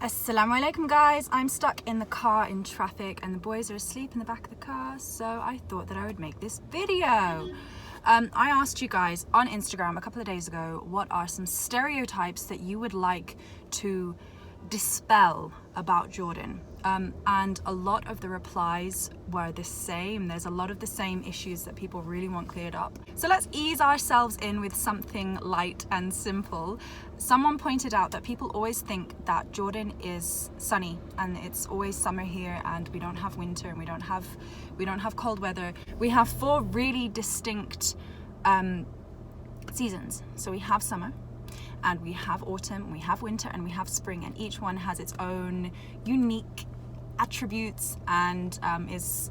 Assalamu alaikum guys, I'm stuck in the car in traffic and the boys are asleep in the back of the car, so I thought that I would make this video. I asked you guys on Instagram a couple of days ago what are some stereotypes that you would like to dispel about Jordan, and a lot of the replies were the same. There's a lot of the same issues that people really want cleared up. So let's ease ourselves in with something light and simple. Someone pointed out that people always think that Jordan is sunny and it's always summer here and we don't have winter and we don't have cold weather. We have four really distinct seasons. So we have summer, and we have autumn, we have winter, and we have spring, and each one has its own unique attributes and is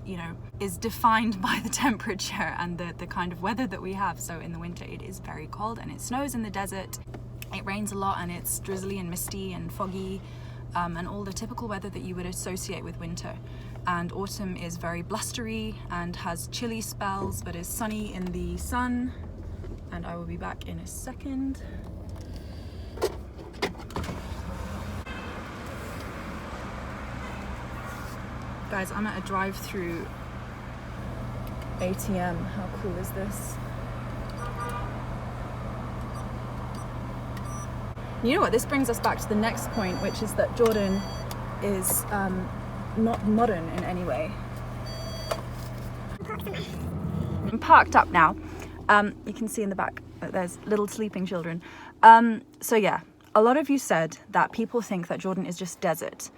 defined by the temperature and the kind of weather that we have. So in the winter it is very cold and it snows in the desert, it rains a lot and it's drizzly and misty and foggy, and all the typical weather that you would associate with winter. And autumn is very blustery and has chilly spells but is sunny in the sun, and I will be back in a second. Guys, I'm at a drive-through ATM. How cool is this? You know what? This brings us back to the next point, which is that Jordan is not modern in any way. I'm parked up now. You can see in the back that there's little sleeping children. So yeah, a lot of you said that people think that Jordan is just desert.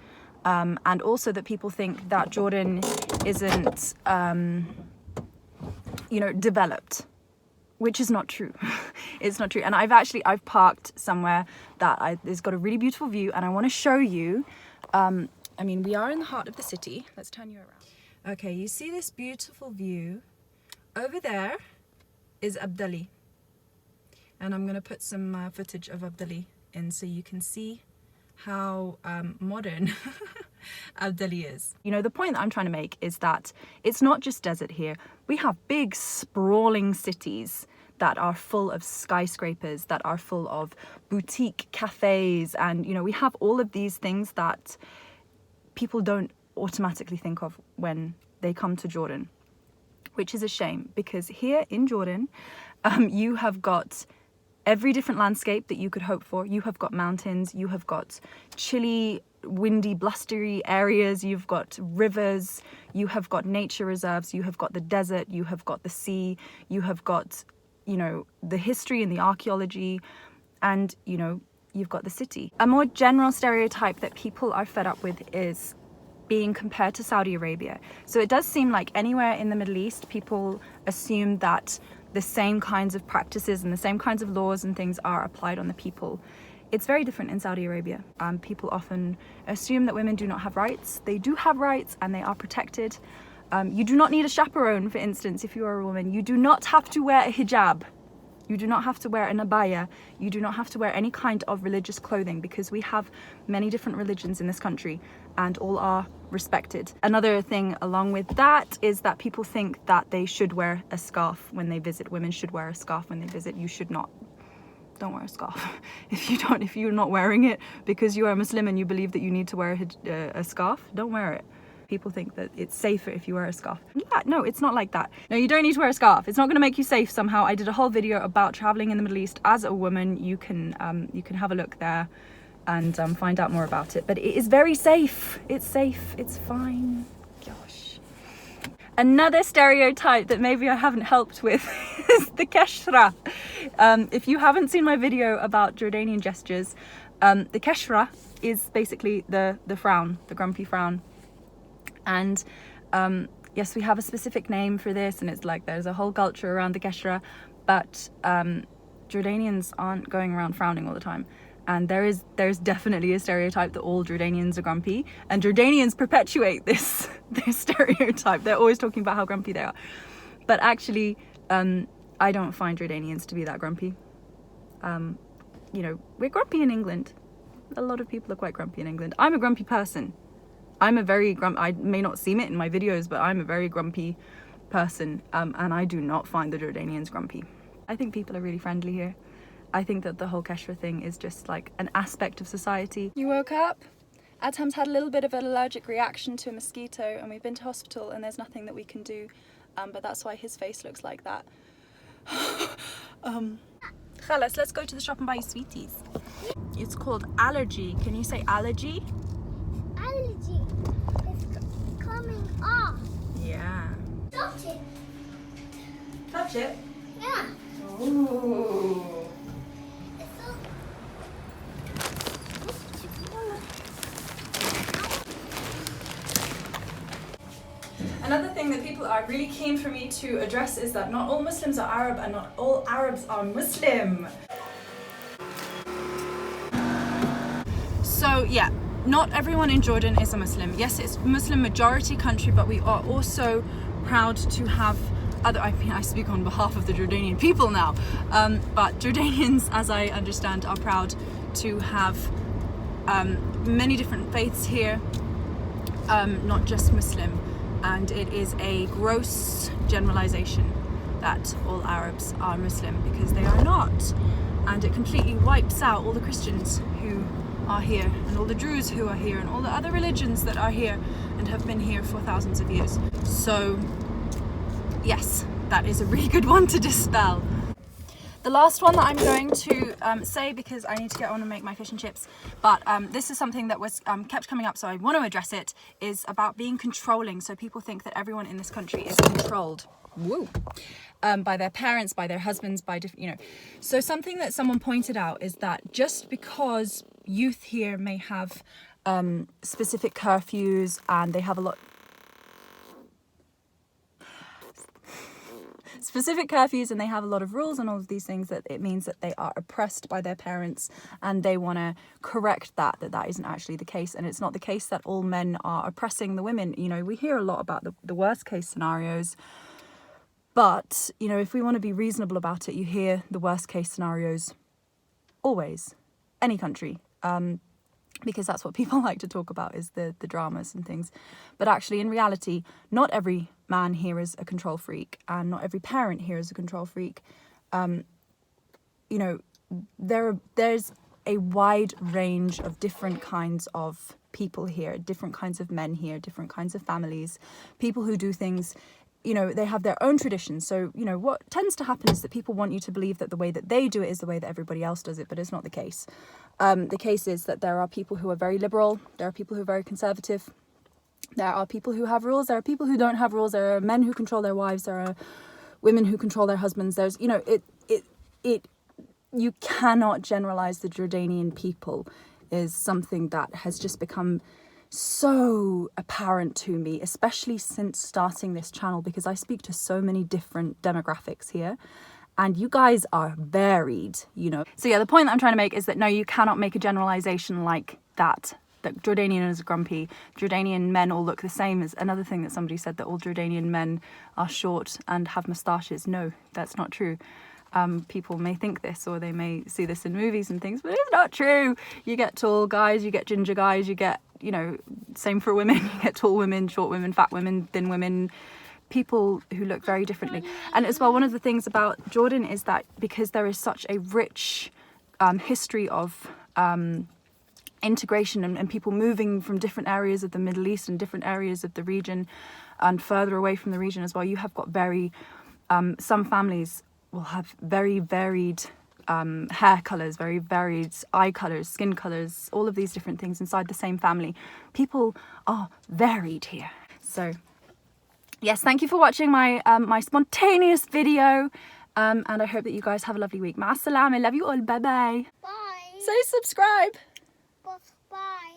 And also that people think that Jordan isn't, developed, which is not true. It's not true. And I've parked somewhere that has got a really beautiful view, and I want to show you. We are in the heart of the city. Let's turn you around. Okay, you see this beautiful view? Over there is Abdali. And I'm going to put some footage of Abdali in so you can see how modern Allergy is. The point that I'm trying to make is that it's not just desert here. We have big sprawling cities that are full of skyscrapers, that are full of boutique cafes, and we have all of these things that people don't automatically think of when they come to Jordan, which is a shame, because here in Jordan you have got every different landscape that you could hope for. You have got mountains, you have got chilly, windy, blustery areas, you've got rivers, you have got nature reserves, you have got the desert, you have got the sea, you have got, the history and the archaeology, and, you've got the city. A more general stereotype that people are fed up with is being compared to Saudi Arabia. So it does seem like anywhere in the Middle East, people assume that the same kinds of practices and the same kinds of laws and things are applied on the people. It's very different in Saudi Arabia. People often assume that women do not have rights. They do have rights and they are protected. You do not need a chaperone, for instance, if you are a woman. You do not have to wear a hijab. You do not have to wear an abaya. You do not have to wear any kind of religious clothing, because we have many different religions in this country and all are respected. Another thing along with that is that people think that they should wear a scarf when they visit. Women should wear a scarf when they visit. You should not. Don't wear a scarf. If you're not wearing it because you are a Muslim and you believe that you need to wear a scarf, don't wear it. People think that it's safer if you wear a scarf. Yeah, no, it's not like that. No, you don't need to wear a scarf. It's not going to make you safe somehow. I did a whole video about traveling in the Middle East as a woman. You can have a look there and find out more about it. But it is very safe. It's safe. It's fine. Gosh. Another stereotype that maybe I haven't helped with is the keshra. If you haven't seen my video about Jordanian gestures, the keshra is basically the frown, the grumpy frown. And yes, we have a specific name for this, and it's like there's a whole culture around the keshra, but Jordanians aren't going around frowning all the time. And there's definitely a stereotype that all Jordanians are grumpy, and Jordanians perpetuate this stereotype. They're always talking about how grumpy they are, but actually I don't find Jordanians to be that grumpy. We're grumpy in England. A lot of people are quite grumpy in England. I'm a grumpy person. I may not seem it in my videos, but I'm a very grumpy person, and I do not find the Jordanians grumpy. I think people are really friendly here. I think that the whole keshra thing is just like an aspect of society. You woke up? Adham's had a little bit of an allergic reaction to a mosquito, and we've been to hospital and there's nothing that we can do, but that's why his face looks like that. Khalas, let's go to the shop and buy you sweeties. It's called Allergy. Can you say allergy? Allergy. It's coming off. Yeah. Touch it. Touch it? Yeah. Ooh. Another thing that people are really keen for me to address is that not all Muslims are Arab and not all Arabs are Muslim. So yeah, not everyone in Jordan is a Muslim. Yes, it's a Muslim majority country, but we are also proud to have other, I speak on behalf of the Jordanian people now, but Jordanians, as I understand, are proud to have many different faiths here, not just Muslim. And it is a gross generalization that all Arabs are Muslim, because they are not. And it completely wipes out all the Christians who are here, and all the Druze who are here, and all the other religions that are here and have been here for thousands of years. So yes, that is a really good one to dispel. The last one that I'm going to say, because I need to get on and make my fish and chips, but this is something that was kept coming up, so I want to address it, is about being controlling. So people think that everyone in this country is controlled. Woo. By their parents, by their husbands, by different, you know. So something that someone pointed out is that just because youth here may have specific curfews, and they have a lot specific curfews and they have a lot of rules and all of these things, that it means that they are oppressed by their parents, and they want to correct that isn't actually the case. And it's not the case that all men are oppressing the women. You know, we hear a lot about the worst case scenarios, but you know, if we want to be reasonable about it, you hear the worst case scenarios always, any country, because that's what people like to talk about, is the dramas and things. But actually, in reality, not every man here is a control freak, and not every parent here is a control freak. You know, there's a wide range of different kinds of people here, different kinds of men here, different kinds of families, people who do things, you know, they have their own traditions. So, you know, what tends to happen is that people want you to believe that the way that they do it is the way that everybody else does it, but it's not the case. The case is that there are people who are very liberal, there are people who are very conservative, there are people who have rules, there are people who don't have rules, there are men who control their wives, there are women who control their husbands. There's, you know, you cannot generalize the Jordanian people is something that has just become so apparent to me, especially since starting this channel, because I speak to so many different demographics here, and you guys are varied, you know. So yeah, the point that I'm trying to make is that no, you cannot make a generalization like that Jordanian is grumpy, Jordanian men all look the same. Is another thing that somebody said, that all Jordanian men are short and have moustaches. No, that's not true. People may think this, or they may see this in movies and things, but it's not true. You get tall guys, you get ginger guys, you get, you know, same for women, you get tall women, short women, fat women, thin women, people who look very differently. And as well, one of the things about Jordan is that because there is such a rich history of integration and people moving from different areas of the Middle East and different areas of the region and further away from the region as well, you have got very, some families will have very varied hair colours, very varied eye colours, skin colours, all of these different things inside the same family. People are varied here. So yes, thank you for watching my my spontaneous video, and I hope that you guys have a lovely week. Ma salameh, love you all, bye bye. Bye. Say subscribe. Bye.